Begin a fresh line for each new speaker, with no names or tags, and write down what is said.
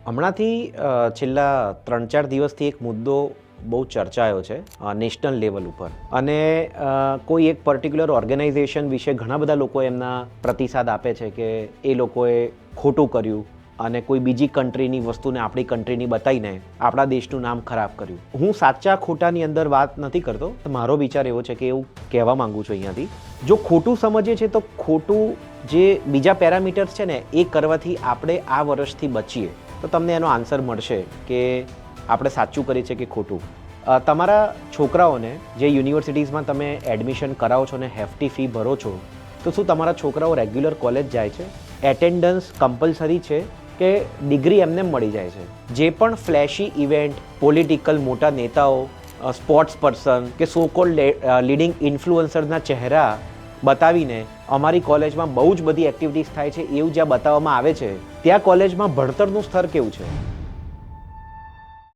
હમણાંથી છેલ્લા 3-4 દિવસથી એક મુદ્દો બહુ ચર્ચાયો છે નેશનલ લેવલ ઉપર અને કોઈ એક પર્ટિક્યુલર ઓર્ગેનાઇઝેશન વિશે ઘણા બધા લોકો એમના પ્રતિસાદ આપે છે કે એ લોકોએ ખોટું કર્યું અને કોઈ બીજી કન્ટ્રીની વસ્તુને આપણી કન્ટ્રીની બતાવીને આપણા દેશનું નામ ખરાબ કર્યું. હું સાચા ખોટાની અંદર વાત નથી કરતો, મારો વિચાર એવો છે કે એવું કહેવા માંગુ છું અહીંયાથી, જો ખોટું સમજીએ છીએ તો ખોટું જે બીજા પેરામીટર્સ છે ને એ કરવાથી આપણે આ વર્ષથી બચીએ તો તમને એનો આન્સર મળશે કે આપણે સાચું કરીએ છીએ કે ખોટું. તમારા છોકરાઓને જે યુનિવર્સિટીઝમાં તમે એડમિશન કરાવો છો ને હેફટી ફી ભરો છો, તો શું તમારા છોકરાઓ રેગ્યુલર કોલેજ જાય છે? એટેન્ડન્સ કમ્પલસરી છે કે ડિગ્રી એમને મળી જાય છે? જે પણ ફ્લેશી ઇવેન્ટ, પોલિટિકલ મોટા નેતાઓ, સ્પોર્ટ્સ પર્સન કે સો કોલ્ડ લીડિંગ ઇન્ફ્લુઅન્સરના ચહેરા બતાવીને અમારી કોલેજમાં બહુ જ બધી એક્ટિવિટીઝ થાય છે એવું જ્યાં બતાવવામાં આવે છે, ત્યાં કોલેજમાં ભણતરનું સ્તર કેવું છે?